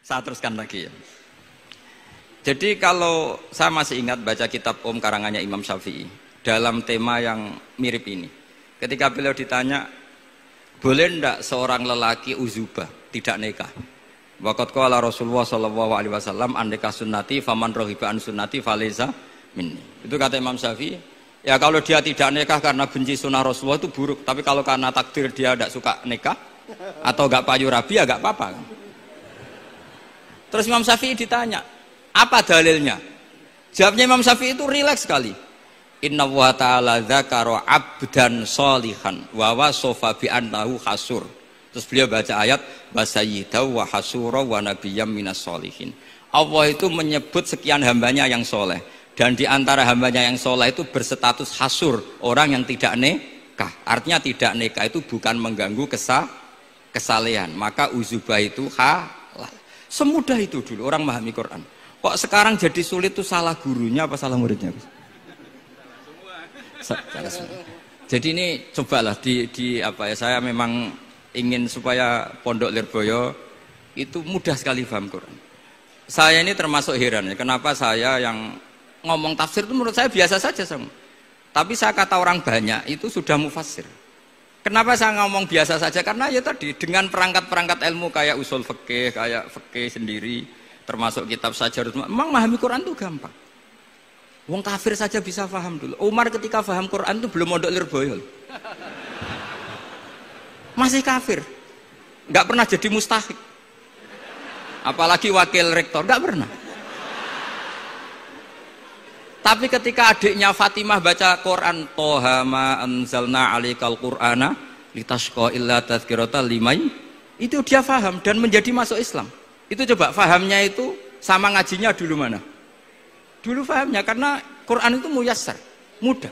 Saya teruskan lagi ya. Jadi kalau saya masih ingat baca kitab karangannya Imam Syafi'i dalam tema yang mirip ini. Ketika beliau ditanya, boleh ndak seorang lelaki uzubah tidak nikah? Waqat qala Rasulullah sallallahu alaihi wasallam andeka sunnati faman rohiba an sunnati faleza minni. Itu kata Imam Syafi'i. Ya kalau dia tidak nikah karena benci sunnah Rasulullah itu buruk. Tapi kalau karena takdir dia tidak suka nikah atau gak payu rabi ya gak apa-apa. Terus Imam Syafi'i ditanya, apa dalilnya? Jawabnya Imam Syafi'i itu rileks sekali. Inna wa ta'ala dzakara abdan sholihan wa wasofa bi annahu hasur. Terus beliau baca ayat wasayyidaw wa hasura wa nabiyyam minas sholihin. Allah itu menyebut sekian hambanya yang soleh, dan di antara hambanya yang soleh itu berstatus hasur, orang yang tidak nikah. Artinya tidak nikah itu bukan mengganggu kesalehan, maka uzubah itu halal. Semudah itu dulu orang memahami Quran. Kok sekarang jadi sulit tuh salah gurunya apa salah muridnya? Salah semua. Jadi ini cobalah di apa ya, saya memang ingin supaya Pondok Lirboyo itu mudah sekali paham Quran. Saya ini termasuk heran ya, kenapa saya yang ngomong tafsir itu menurut saya biasa saja sama. Tapi saya kata orang banyak itu sudah mufassir. Kenapa saya ngomong biasa saja? Karena ya tadi dengan perangkat-perangkat ilmu kayak usul fikih, kayak fikih sendiri, termasuk kitab Sajarut, memang memahami Quran itu gampang. Wong kafir saja bisa paham dulu. Umar ketika paham Quran itu belum mondok Lirboyo. Masih kafir. Nggak pernah jadi mustahik. Apalagi wakil rektor, nggak pernah. Tapi ketika adiknya Fatimah baca Quran, Toha ma anzalna alaikal Qur'ana litashqa illa tadhkiratan liman, itu dia paham dan menjadi masuk Islam. Itu coba fahamnya itu sama ngajinya dulu mana? Dulu fahamnya karena Quran itu muyassar, mudah.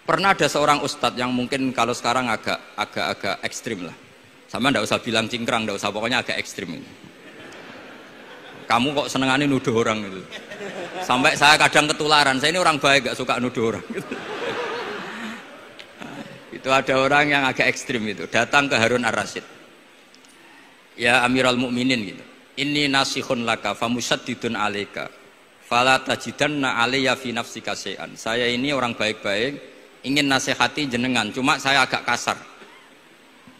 Pernah ada seorang ustadz yang mungkin kalau sekarang agak ekstrim lah. Sama ndak usah bilang cingkrang, ndak usah, pokoknya agak ekstrim ini. Kamu kok senengannya nuduh orang gitu. Sampai saya kadang ketularan, saya ini orang baik gak suka nuduh orang gitu. Itu ada orang yang agak ekstrim itu, datang ke Harun Ar-Rasyid. Ya Amirul Mukminin gitu. Inni nasihun laka famusaddidun alaika fala tajidanna alayya fi nafsika syai'an. Saya ini orang baik-baik, ingin nasihati jenengan, cuma saya agak kasar.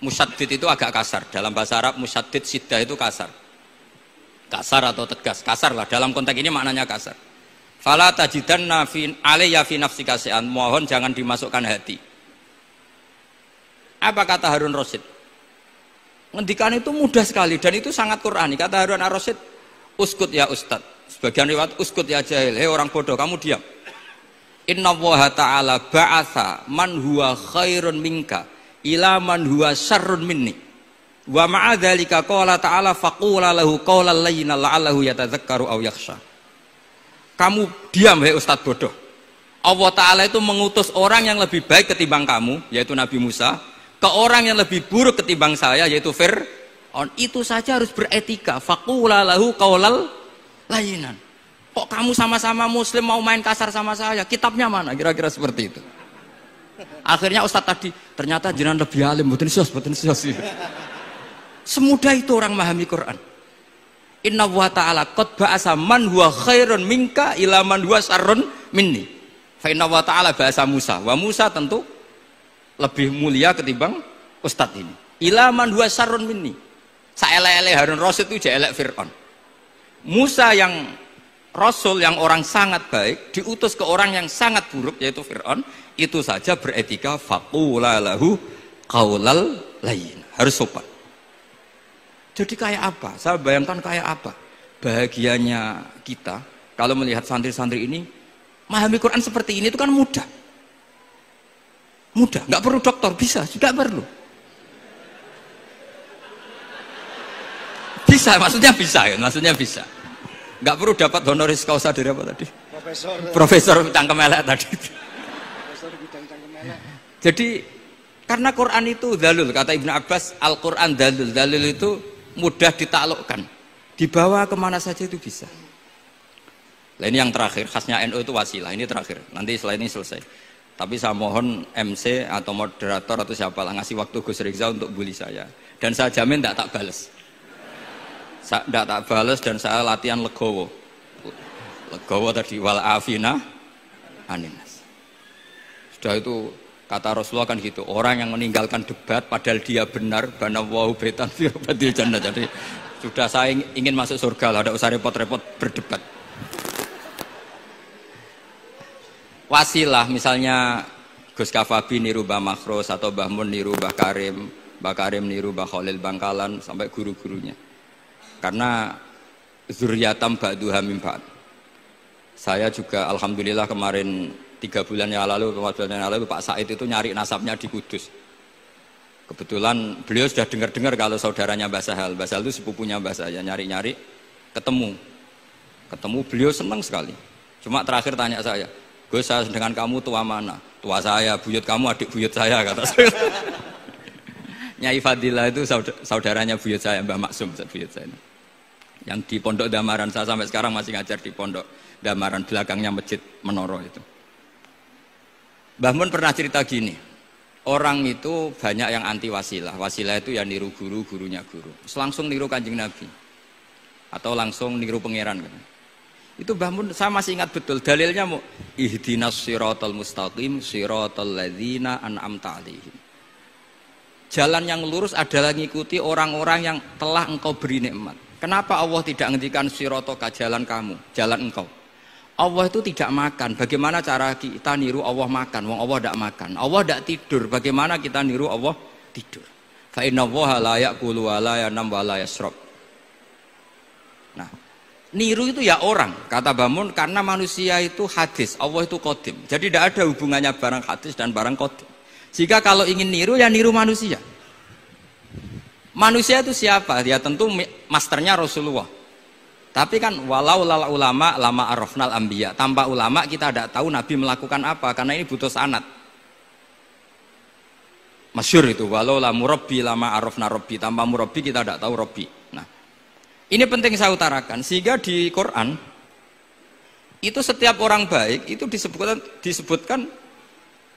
Musaddid itu agak kasar. Dalam bahasa Arab musaddid siddah itu kasar. Kasar atau tegas, kasar lah dalam konteks ini maknanya kasar. Fala tajidanna fi alayya fi nafsika syai'an, mohon jangan dimasukkan hati. Apa kata Harun Rasyid? Ngendikan itu mudah sekali dan itu sangat Qur'ani. Kata Harun Ar-Rasyid, uskut ya ustad. Sebagian riwayat uskut ya jahil. Hei orang bodoh, kamu diam. Inna Allaha ta'ala ba'atha man huwa khairun minka ila man huwa syarrun minni. Wa ma'adzalika qala ta'ala faqula lahu qawlan layyinan la'allahu yatadzakkaru aw yakhsha. Kamu diam hei ustad bodoh. Allah Ta'ala itu mengutus orang yang lebih baik ketimbang kamu, yaitu Nabi Musa, ke orang yang lebih buruk ketimbang saya, yaitu Fir'aun. Itu saja harus beretika. Faqula lahu qaulal layyinan. Kok kamu sama-sama muslim mau main kasar sama saya? Kitabnya mana? Kira-kira seperti itu. Akhirnya Ustadz tadi, ternyata jenengan lebih alim, mboten sios. Semudah itu orang memahami Quran. Inna wa ta'ala qad ba'asa man huwa khairun minka ila man huwa syarrun minni. Fa inna wa ta'ala ba'asa Musa. Wa Musa tentu lebih mulia ketimbang Ustadz ini. Ila man huwa syarrun minni. Saelek-elek Harun Rasyid itu jelek Fir'aun. Musa yang Rasul yang orang sangat baik diutus ke orang yang sangat buruk yaitu Fir'aun, itu saja beretika faqula lahu qaulal layyin. Harus sopan. Jadi kayak apa? Saya bayangkan kayak apa bahagianya kita kalau melihat santri-santri ini memahami Quran seperti ini. Itu kan mudah, nggak perlu dokter, bisa, juga perlu, bisa, maksudnya bisa, nggak perlu dapat honoris causa dari apa tadi? Profesor cangkem elek tadi. Jadi karena Quran itu dalil, kata Ibnu Abbas, Al-Quran dalil itu mudah ditaklukkan, dibawa kemana saja itu bisa. Nah ini yang terakhir, khasnya NU itu wasilah, ini terakhir, nanti setelah ini selesai. Tapi saya mohon MC atau moderator atau siapa lah ngasih waktu Gus Rizal untuk bully saya, dan saya jamin tidak tak balas. Tidak tak balas dan saya latihan legowo. Legowo tadi wal afina aninas. Sudah itu kata Rasulullah kan gitu. Orang yang meninggalkan debat padahal dia benar, bana wau betan fi rabbil jannah. Jadi sudah saya ingin masuk surga, tidak usah repot-repot berdebat. Wasilah misalnya Gus Kafabi niru Mbah Makhros atau Mbah Mun niru Mbah Karim niru Mbah Khalil Bangkalan sampai guru-gurunya. Karena zuriyatam ba'duha min ba'd. Saya juga alhamdulillah kemarin 3 bulan yang lalu, 4 bulan yang lalu Pak Said itu nyari nasabnya di Kudus. Kebetulan beliau sudah dengar-dengar kalau saudaranya Mbah Sahal. Mbah Sahal itu sepupunya Mbah saya, nyari-nyari ketemu. Ketemu beliau senang sekali. Cuma terakhir tanya saya, "Gus, saya dengan kamu tua mana?" "Tua saya, buyut kamu adik buyut saya," kata saya. Nyai Fadilah itu saudaranya buyut saya, Mbah Maksum buyut saya. Yang di Pondok Damaran, saya sampai sekarang masih ngajar di Pondok Damaran, belakangnya Masjid Menoro itu. Mbah Mun pernah cerita gini, orang itu banyak yang anti wasilah. Wasilah itu ya niru guru, gurunya guru. Langsung niru Kanjeng Nabi. Atau langsung niru pangeran. Itu Mbah Mun, saya masih ingat betul, dalilnya mau ihdinas siratal mustaqim siratal ladzina an'amta 'alaihim. Jalan yang lurus adalah mengikuti orang-orang yang telah engkau beri nikmat. Kenapa Allah tidak menghentikan siratoka, jalan kamu, jalan engkau? Allah itu tidak makan. Bagaimana cara kita niru Allah makan? Wong Allah tidak makan. Allah tidak tidur. Bagaimana kita niru Allah tidur? Fa innallaha la ya'kulu wa la yanam wa la yashrab. Nah, niru itu ya orang, kata Bamun, karena manusia itu hadis, Allah itu qadim. Jadi tidak ada hubungannya barang hadis dan barang qadim. Jika kalau ingin niru ya niru manusia. Manusia itu siapa? Ya tentu masternya Rasulullah. Tapi kan walau lal ulama lama arafnal anbiya. Tanpa ulama kita tidak tahu Nabi melakukan apa, karena ini butuh sanad. Masyhur itu, walau la murabbi lama arafna rabbi. Tanpa murabbi kita tidak tahu rabbi. Nah, ini penting saya utarakan, sehingga di Quran itu setiap orang baik itu disebutkan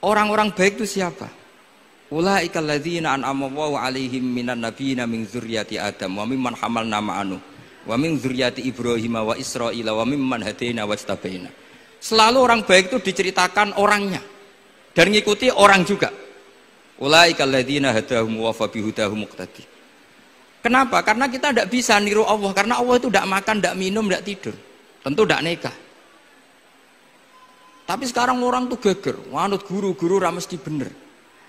orang-orang baik itu siapa? Ulaikal ladzina an'ama Allahu 'alaihim minan nabiyina min dzurriyyati Adam wa mimman hamalna ma'anu wa min dzurriyyati Ibrahim wa Israila wa mimman hadaina wajtabaina. Selalu orang baik itu diceritakan orangnya dan ngikuti orang juga. Ulaikal ladzina hadahum wa fa bihudahum muqtadi. Kenapa? Karena kita tidak bisa niru Allah, karena Allah itu tidak makan, tidak minum, tidak tidur. Tentu tidak nikah. Tapi sekarang orang tuh geger, wanut guru-guru ra mesti bener.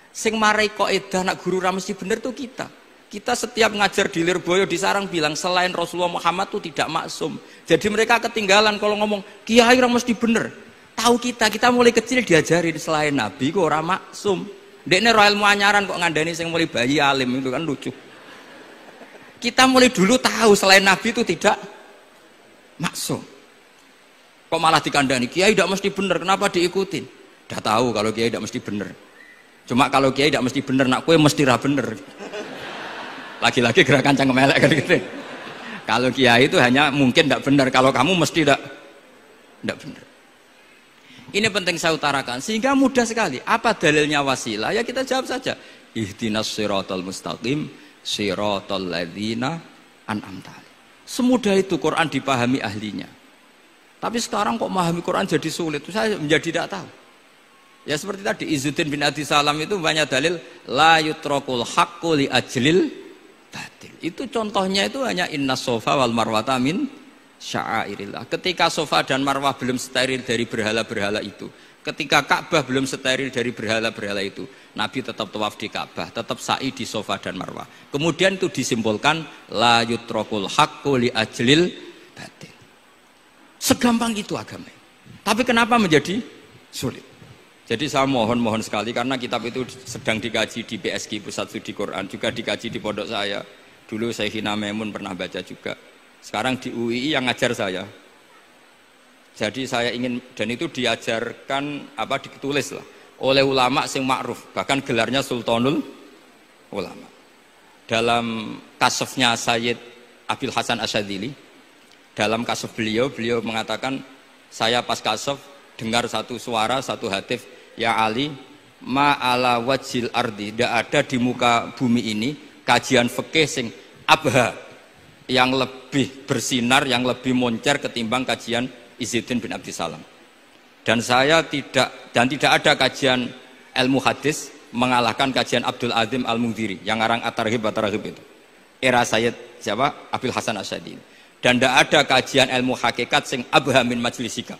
Sing marai kaidah nak guru ra mesti bener tuh kita. Kita setiap ngajar di Lirboyo di Sarang bilang selain Rasulullah Muhammad tuh tidak maksum. Jadi mereka ketinggalan kalau ngomong kiai ra mesti bener. Tahu kita mulai kecil diajari selain Nabi kok ora maksum. Dekne ro ilmu anyaran kok ngandani sing mulai bayi alim, itu kan lucu. Kita mulai dulu tahu selain Nabi itu tidak maksum. Kok malah dikandani kiai tidak mesti bener, kenapa diikutin? Udah tahu kalau kiai tidak mesti bener. Cuma kalau kiai tidak mesti bener, nak kue mesti ra bener. Lagi-lagi gerakan cangkem elek kan gitu. Kalau kiai itu hanya mungkin tidak bener, kalau kamu mesti tidak bener. Ini penting saya utarakan sehingga mudah sekali. Apa dalilnya wasilah? Ya kita jawab saja. Ihdinas siratal mustaqim siratal ladzina an'amta 'alaihim. Semudah itu Quran dipahami ahlinya. Tapi sekarang kok memahami Quran jadi sulit? Saya menjadi tidak tahu. Ya seperti tadi Izzuddin bin Adi Salam itu banyak dalil la yutrakul haqqu li ajlil batil. Itu contohnya itu hanya innas sofa wal marwata min sya'airillah. Ketika sofa dan marwah belum steril dari berhala-berhala itu, ketika Ka'bah belum steril dari berhala-berhala itu, Nabi tetap tawaf di Ka'bah, tetap sa'i di sofa dan marwah. Kemudian itu disimpulkan la yutrakul haqqu li ajlil batil. Segampang itu agama. Tapi kenapa menjadi sulit? Jadi saya mohon sekali, karena kitab itu sedang dikaji di PSG Pusat Studi Quran, juga dikaji di pondok saya. Dulu Syekhina Maimun pernah baca juga. Sekarang di UII yang ngajar saya. Jadi saya ingin, dan itu diajarkan ditulis lah oleh ulama sing ma'ruf, bahkan gelarnya Sultanul Ulama. Dalam kasofnya Sayyid Abil Hasan Asyadzili, dalam kasuf beliau mengatakan, saya pas kasuf dengar satu suara, satu hatif, ya Ali, ma'ala wajil ardi, tidak ada di muka bumi ini kajian fikih sing abha, yang lebih bersinar, yang lebih moncer ketimbang kajian Izzuddin bin Abdissalam. Dan tidak ada kajian ilmu hadis mengalahkan kajian Abdul Azim Al-Mundhiri yang ngarang At-Targhib itu. Era Sayyid siapa? Abil Hasan Asy'adi. Dan tidak ada kajian ilmu hakikat sing abha min majlisika.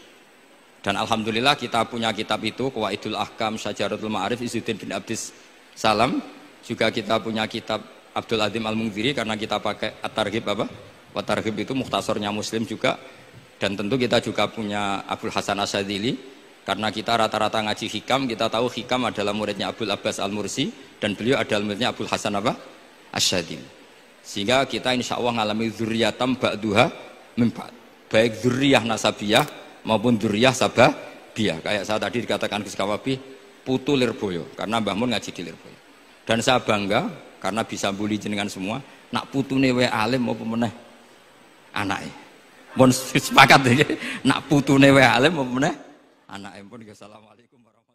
Dan alhamdulillah kita punya kitab itu, Qawaidul Ahkam, Syajaratul Ma'arif, Izzuddin bin Abdissalam. Juga kita punya kitab Abdul Azim Al-Mundhiri karena kita pakai At-Targhib apa? At-Targhib itu mukhtasornya Muslim juga. Dan tentu kita juga punya Abul Hasan Asy'adzili karena kita rata-rata ngaji hikam, kita tahu hikam adalah muridnya Abdul Abbas Al-Mursi dan beliau adalah muridnya Abul Hasan apa? Asy'adzili. Sehingga kita insya Allah ngalami dzurriyatam ba'duha min ba'd. Baik dzurriyah nasabiyah maupun dzurriyah sababiyah. Kayak saya tadi dikatakan Gus Kawabi putu Lirboyo karena Mbah Mun ngaji di Lirboyo. Dan saya bangga karena bisa bully jenengan semua, nak putune wae alim apa meneh anake. Mun sepakat iki, nak putune wae alim apa meneh anake. Pun assalamualaikum warahmatullahi wabarakatuh.